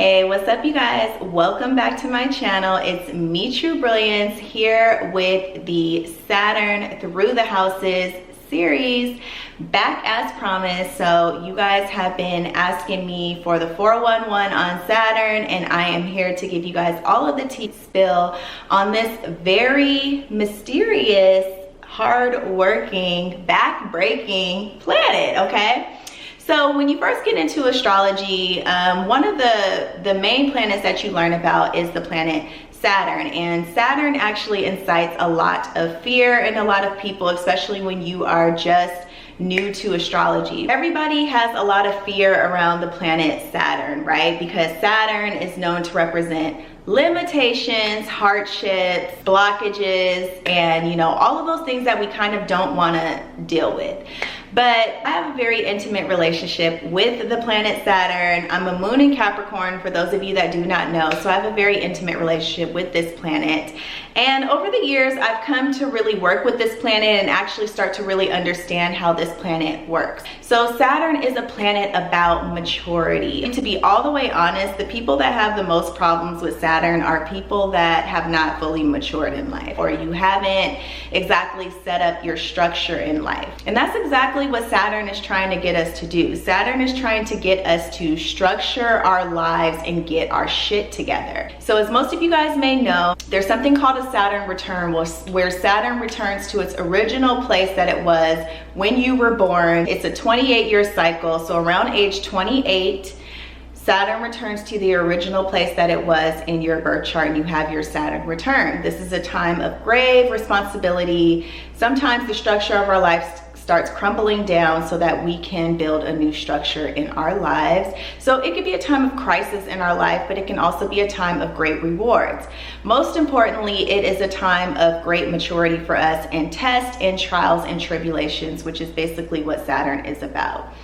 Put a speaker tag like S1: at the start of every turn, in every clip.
S1: Hey, what's up you guys? Welcome back to my channel. It's me, True Brilliance, here with the Saturn Through the Houses series, back as promised. So you guys have been asking me for the 411 on Saturn, and I am here to give you guys all of the tea spill on this very mysterious, hard-working, back-breaking planet, okay? So when you first get into astrology, one of the main planets that you learn about is the planet Saturn. And Saturn actually incites a lot of fear in a lot of people, especially when you are just new to astrology. Everybody has a lot of fear around the planet Saturn, right? Because Saturn is known to represent limitations, hardships, blockages, and all of those things that we kind of don't want to deal with. But I have a very intimate relationship with the planet Saturn. I'm a moon in Capricorn, for those of you that do not know. So I have a very intimate relationship with this planet. And over the years, I've come to really work with this planet and actually start to really understand how this planet works. So Saturn is a planet about maturity. And to be all the way honest, the people that have the most problems with Saturn are people that have not fully matured in life, or you haven't exactly set up your structure in life. And that's exactly what Saturn is trying to get us to do. Saturn is trying to get us to structure our lives and get our shit together. So as most of you guys may know, there's something called a Saturn return, where Saturn returns to its original place that it was when you were born. It's a 28-year cycle. So around age 28, Saturn returns to the original place that it was in your birth chart, and you have your Saturn return. This is a time of grave responsibility. Sometimes the structure of our life starts crumbling down so that we can build a new structure in our lives. So it could be a time of crisis in our life, but it can also be a time of great rewards. Most importantly, it is a time of great maturity for us and tests and trials and tribulations, which is basically what Saturn is about.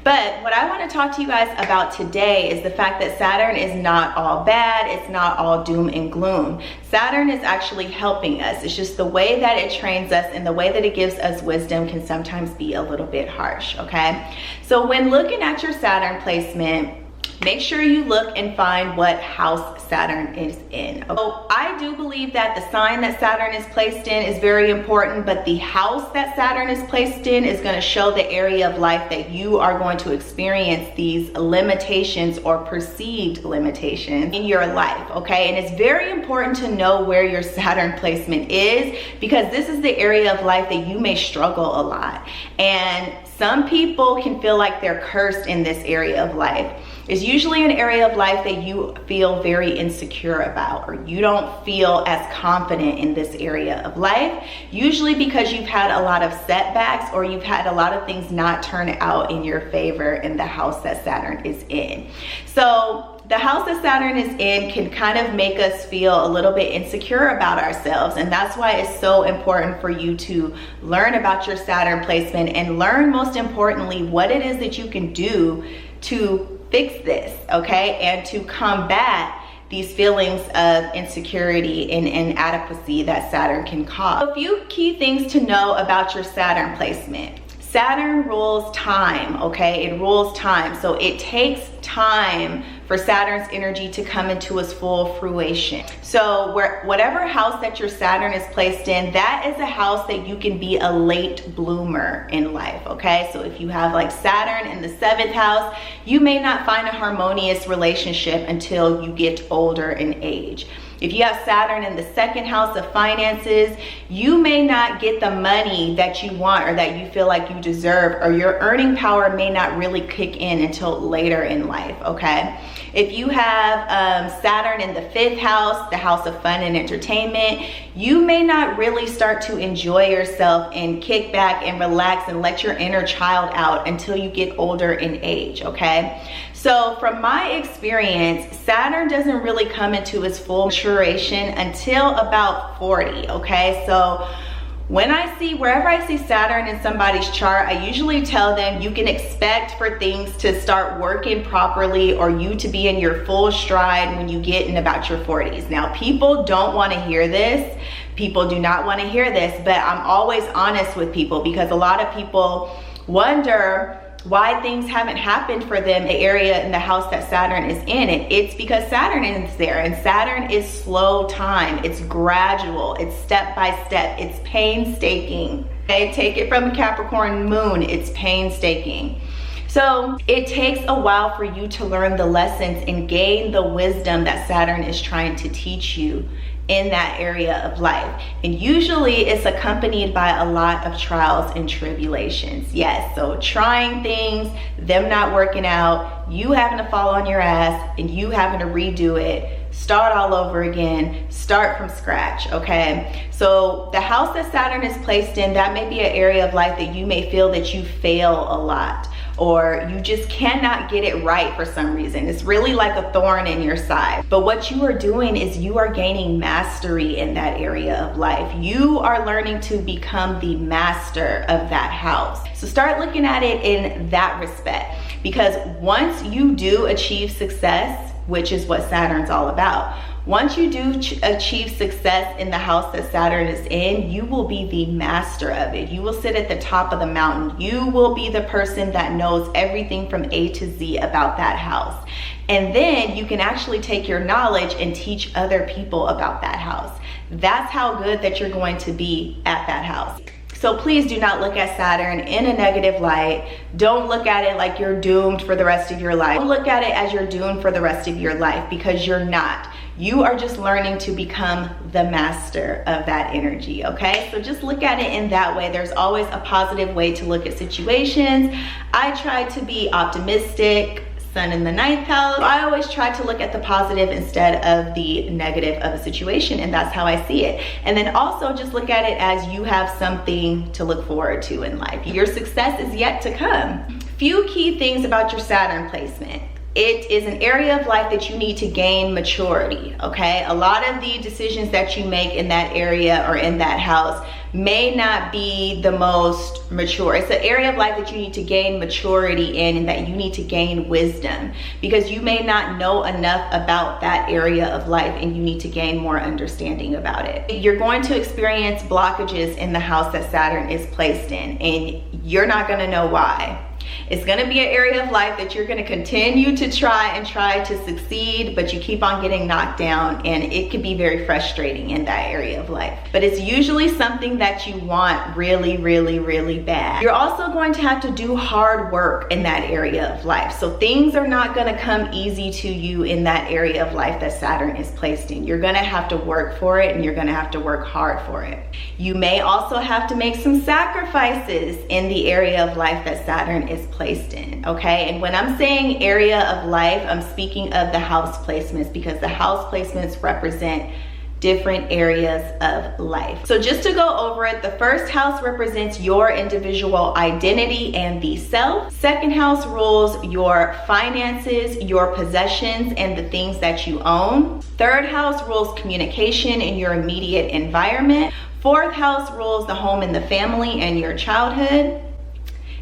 S1: But what I want to talk to you guys about today is the fact that Saturn is not all bad. It's not all doom and gloom. Saturn is actually helping us. It's just the way that it trains us and the way that it gives us wisdom can sometimes be a little bit harsh, okay? So when looking at your Saturn placement, make sure you look and find what house Saturn is in. So I do believe that the sign that Saturn is placed in is very important, but the house that Saturn is placed in is going to show the area of life that you are going to experience these limitations or perceived limitations in your life, okay? And it's very important to know where your Saturn placement is, because this is the area of life that you may struggle a lot. And some people can feel like they're cursed in this area of life. It's usually an area of life that you feel very insecure about, or you don't feel as confident in this area of life, usually because you've had a lot of setbacks or you've had a lot of things not turn out in your favor in the house that Saturn is in. So the house that Saturn is in can kind of make us feel a little bit insecure about ourselves. And that's why it's so important for you to learn about your Saturn placement and learn, most importantly, what it is that you can do to fix this, okay? And to combat these feelings of insecurity and inadequacy that Saturn can cause. A few key things to know about your Saturn placement. Saturn rules time, okay? It rules time. So it takes time for Saturn's energy to come into its full fruition. So whatever house that your Saturn is placed in, that is a house that you can be a late bloomer in life, okay? So if you have like Saturn in the 7th house, you may not find a harmonious relationship until you get older in age. If you have Saturn in the 2nd house of finances, you may not get the money that you want or that you feel like you deserve, or your earning power may not really kick in until later in life, okay? If you have Saturn in the 5th house, the house of fun and entertainment, you may not really start to enjoy yourself and kick back and relax and let your inner child out until you get older in age, okay? So from my experience, Saturn doesn't really come into its full maturation until about 40, okay? So wherever I see Saturn in somebody's chart, I usually tell them you can expect for things to start working properly or you to be in your full stride when you get in about your 40s. Now, people don't want to hear this. People do not want to hear this, but I'm always honest with people because a lot of people wonder why things haven't happened for them, the area in the house that Saturn is in, it's because Saturn is there, and Saturn is slow time. It's gradual, it's step by step, it's painstaking. Okay, take it from a Capricorn moon, it's painstaking. So it takes a while for you to learn the lessons and gain the wisdom that Saturn is trying to teach you in that area of life. And usually it's accompanied by a lot of trials and tribulations. Yes, so trying things, them not working out, you having to fall on your ass, and you having to redo it, start all over again, start from scratch, okay? So the house that Saturn is placed in, that may be an area of life that you may feel that you fail a lot, or you just cannot get it right for some reason. It's really like a thorn in your side. But what you are doing is you are gaining mastery in that area of life. You are learning to become the master of that house. So start looking at it in that respect, because once you do achieve success, which is what Saturn's all about, once you do achieve success in the house that Saturn is in, you will be the master of it. You will sit at the top of the mountain. You will be the person that knows everything from A to Z about that house. And then you can actually take your knowledge and teach other people about that house. That's how good that you're going to be at that house. So please do not look at Saturn in a negative light. Don't look at it like you're doomed for the rest of your life. Don't look at it as you're doomed for the rest of your life, because you're not. You are just learning to become the master of that energy, okay? So just look at it in that way. There's always a positive way to look at situations. I try to be optimistic. Sun in the 9th house. I always try to look at the positive instead of the negative of a situation, and that's how I see it. And then also just look at it as you have something to look forward to in life. Your success is yet to come. Few key things about your Saturn placement. It is an area of life that you need to gain maturity, okay? A lot of the decisions that you make in that area or in that house may not be the most mature. It's an area of life that you need to gain maturity in, and that you need to gain wisdom, because you may not know enough about that area of life and you need to gain more understanding about it. You're going to experience blockages in the house that Saturn is placed in, and you're not going to know why. It's going to be an area of life that you're going to continue to try to succeed, but you keep on getting knocked down, and it can be very frustrating in that area of life. But it's usually something that you want really, really, really bad. You're also going to have to do hard work in that area of life. So things are not going to come easy to you in that area of life that Saturn is placed in. You're going to have to work for it, and you're going to have to work hard for it. You may also have to make some sacrifices in the area of life that Saturn is placed in, okay? And when I'm saying area of life, I'm speaking of the house placements, because the house placements represent different areas of life. So just to go over it, the first house represents your individual identity and the self. Second house rules your finances, your possessions, and the things that you own. Third house rules communication in your immediate environment. Fourth house rules the home and the family and your childhood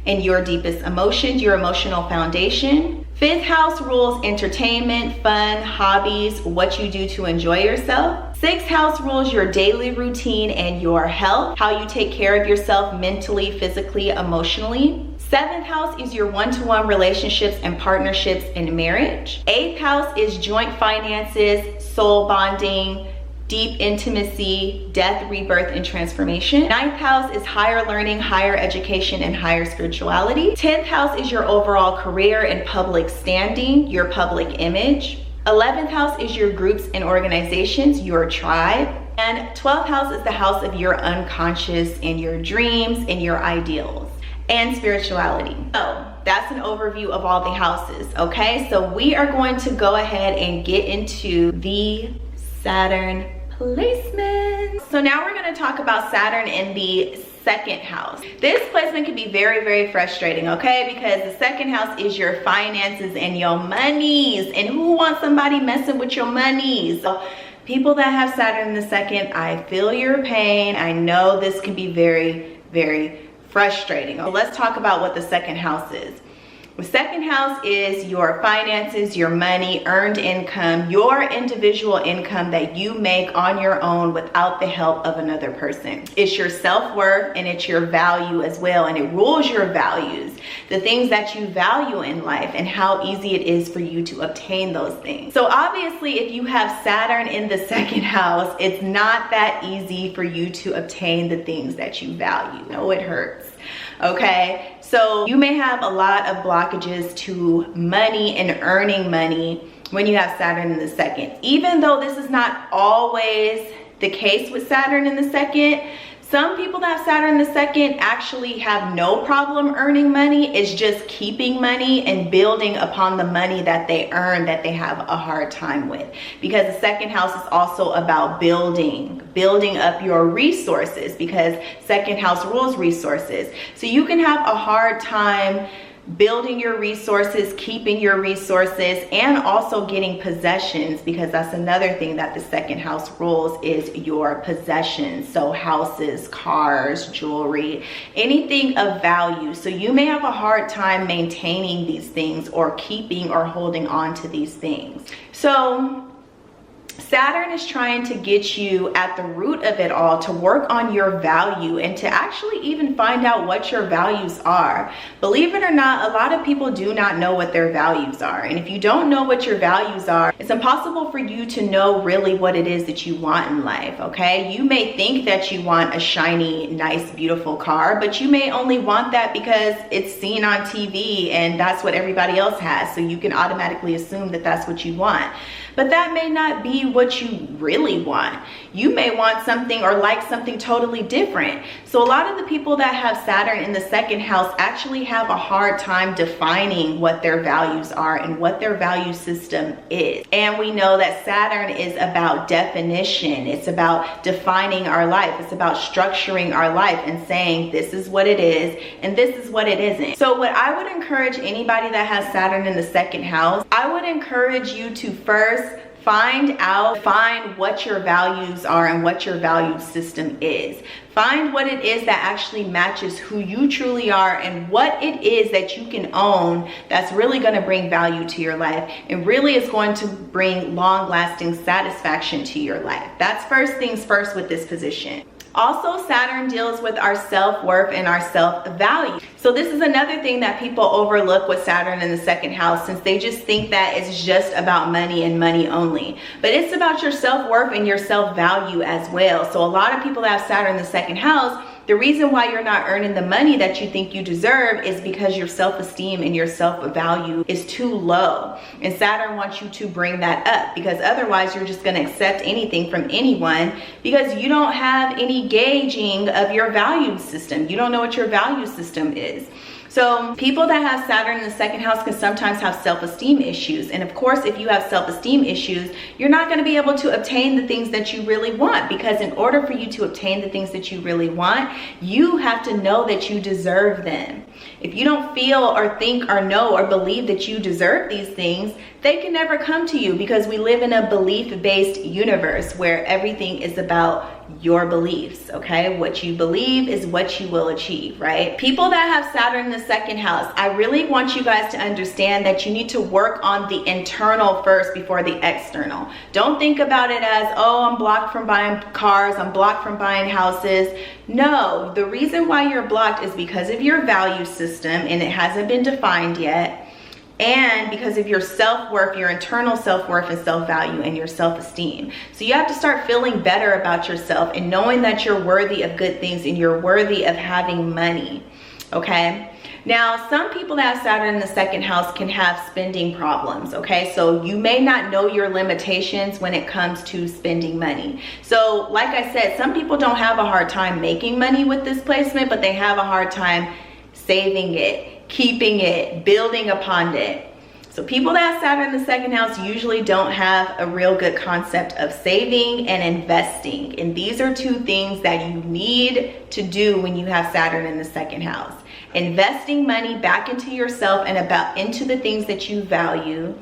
S1: and your deepest emotions, your emotional foundation. Fifth house rules entertainment, fun, hobbies, what you do to enjoy yourself. Sixth house rules your daily routine and your health, how you take care of yourself mentally, physically, emotionally. Seventh house is your one-to-one relationships and partnerships in marriage. Eighth house is joint finances, soul bonding, deep intimacy, death, rebirth, and transformation. Ninth house is higher learning, higher education, and higher spirituality. 10th house is your overall career and public standing, your public image. 11th house is your groups and organizations, your tribe. And 12th house is the house of your unconscious and your dreams and your ideals and spirituality. So that's an overview of all the houses, okay? So we are going to go ahead and get into the Saturn placement. So now we're going to talk about Saturn in the second house. This placement can be very, very frustrating, okay? Because the second house is your finances and your monies. And who wants somebody messing with your monies? So people that have Saturn in the second, I feel your pain. I know this can be very, very frustrating. So let's talk about what the second house is. The second house is your finances, your money, earned income, your individual income that you make on your own without the help of another person. It's your self-worth and it's your value as well, and it rules your values, the things that you value in life and how easy it is for you to obtain those things. So obviously if you have Saturn in the second house, it's not that easy for you to obtain the things that you value. No, it hurts. Okay, so you may have a lot of blockages to money and earning money when you have Saturn in the second. Even though this is not always the case with Saturn in the second, some people that have Saturn in the second actually have no problem earning money. It's just keeping money and building upon the money that they earn that they have a hard time with. Because the second house is also about building up your resources, because second house rules resources. So you can have a hard time building your resources, keeping your resources, and also getting possessions, because that's another thing that the second house rules is your possessions. So houses, cars, jewelry, anything of value. So you may have a hard time maintaining these things or keeping or holding on to these things. So Saturn is trying to get you at the root of it all to work on your value and to actually even find out what your values are. Believe it or not, a lot of people do not know what their values are. And if you don't know what your values are, it's impossible for you to know really what it is that you want in life, okay? You may think that you want a shiny, nice, beautiful car, but you may only want that because it's seen on TV and that's what everybody else has. So you can automatically assume that that's what you want. But that may not be what you really want. You may want something or like something totally different. So a lot of the people that have Saturn in the second house actually have a hard time defining what their values are and what their value system is. And we know that Saturn is about definition. It's about defining our life. It's about structuring our life and saying this is what it is and this is what it isn't. So what I would encourage anybody that has Saturn in the second house, I would encourage you to first find what your values are and what your value system is. Find what it is that actually matches who you truly are and what it is that you can own that's really going to bring value to your life and really is going to bring long-lasting satisfaction to your life. That's first things first with this position. Also, Saturn deals with our self-worth and our self-value. So this is another thing that people overlook with Saturn in the second house, since they just think that it's just about money and money only. But it's about your self-worth and your self-value as well. So a lot of people that have Saturn in the second house, the reason why you're not earning the money that you think you deserve is because your self-esteem and your self-value is too low. And Saturn wants you to bring that up, because otherwise you're just going to accept anything from anyone because you don't have any gauging of your value system. You don't know what your value system is. So people that have Saturn in the second house can sometimes have self-esteem issues. And of course, if you have self-esteem issues, you're not going to be able to obtain the things that you really want, because in order for you to obtain the things that you really want, you have to know that you deserve them. If you don't feel or think or know or believe that you deserve these things, they can never come to you, because we live in a belief-based universe where everything is about your beliefs, okay? What you believe is what you will achieve, right? People that have Saturn in the second house, I really want you guys to understand that you need to work on the internal first before the external. Don't think about it as, oh, I'm blocked from buying cars, I'm blocked from buying houses. No, the reason why you're blocked is because of your value system and it hasn't been defined yet. And because of your self-worth, your internal self-worth and self-value and your self-esteem. So you have to start feeling better about yourself and knowing that you're worthy of good things and you're worthy of having money, okay? Now, some people that have Saturn in the second house can have spending problems, okay? So you may not know your limitations when it comes to spending money. So like I said, some people don't have a hard time making money with this placement, but they have a hard time saving it, keeping it, building upon it. So people that have Saturn in the second house usually don't have a real good concept of saving and investing. And these are two things that you need to do when you have Saturn in the second house. Investing money back into yourself and into the things that you value.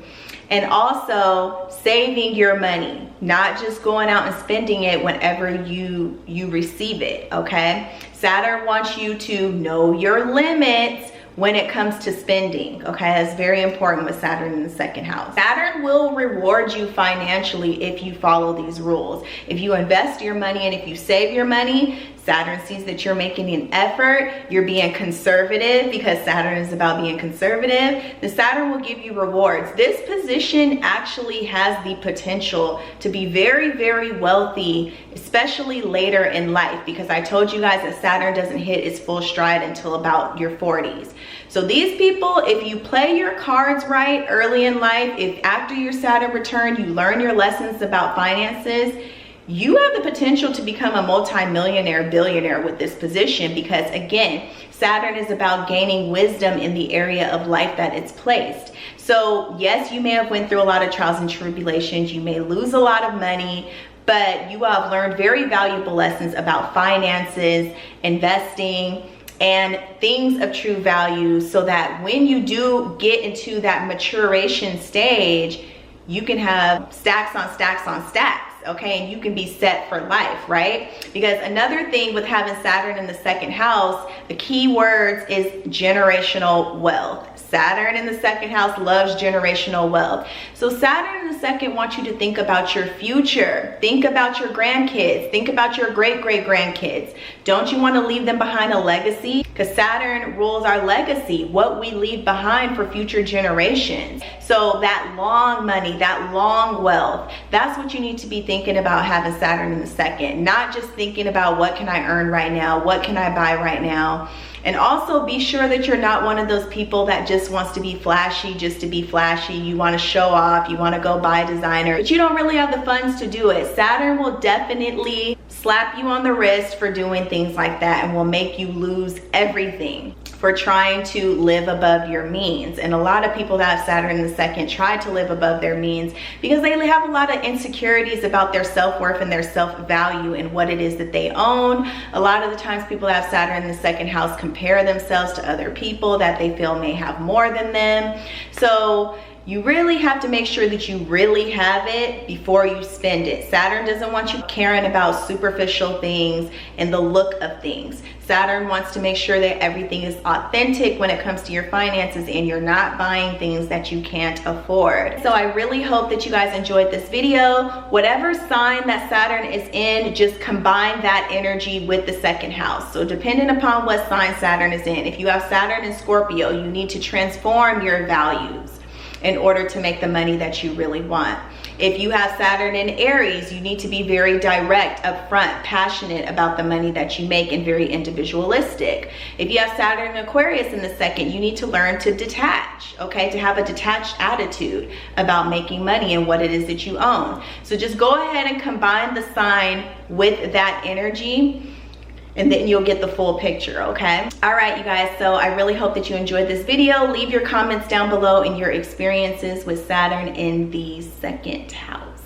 S1: And also saving your money, not just going out and spending it whenever you receive it, okay? Saturn wants you to know your limits when it comes to spending, okay? That's very important with Saturn in the second house. Saturn will reward you financially if you follow these rules. If you invest your money and if you save your money, Saturn sees that you're making an effort, you're being conservative, because Saturn is about being conservative, the Saturn will give you rewards. This position actually has the potential to be very, very wealthy, especially later in life, because I told you guys that Saturn doesn't hit its full stride until about your 40s. So these people, if you play your cards right early in life, if after your Saturn return, you learn your lessons about finances, you have the potential to become a multi-millionaire, billionaire with this position, because again, Saturn is about gaining wisdom in the area of life that it's placed. So yes, you may have went through a lot of trials and tribulations, you may lose a lot of money, but you have learned very valuable lessons about finances, investing, and things of true value, so that when you do get into that maturation stage, you can have stacks on stacks on stacks. Okay, and you can be set for life, right? Because another thing with having Saturn in the second house, the key words is generational wealth. Saturn in the second house loves generational wealth. So Saturn in the second wants you to think about your future. Think about your grandkids. Think about your great-great-grandkids. Don't you want to leave them behind a legacy? Because Saturn rules our legacy, what we leave behind for future generations. So that long money, that long wealth, that's what you need to be thinking about having Saturn in the second. Not just thinking about what can I earn right now, what can I buy right now. And also be sure that you're not one of those people that just wants to be flashy just to be flashy. You want to show off, you want to go buy designer, but you don't really have the funds to do it. Saturn will definitely slap you on the wrist for doing things like that, and will make you lose everything for trying to live above your means. And a lot of people that have Saturn in the second try to live above their means because they have a lot of insecurities about their self-worth and their self-value and what it is that they own. A lot of the times people that have Saturn in the second house compare themselves to other people that they feel may have more than them. So you really have to make sure that you really have it before you spend it. Saturn doesn't want you caring about superficial things and the look of things. Saturn wants to make sure that everything is authentic when it comes to your finances and you're not buying things that you can't afford. So I really hope that you guys enjoyed this video. Whatever sign that Saturn is in, just combine that energy with the second house. So depending upon what sign Saturn is in, if you have Saturn in Scorpio, you need to transform your values in order to make the money that you really want. If you have Saturn in Aries, you need to be very direct, upfront, passionate about the money that you make, and very individualistic. If you have Saturn in Aquarius in the second, you need to learn to detach, okay? To have a detached attitude about making money and what it is that you own. So just go ahead and combine the sign with that energy, and then you'll get the full picture, okay? All right, you guys, so I really hope that you enjoyed this video. Leave your comments down below and your experiences with Saturn in the second house.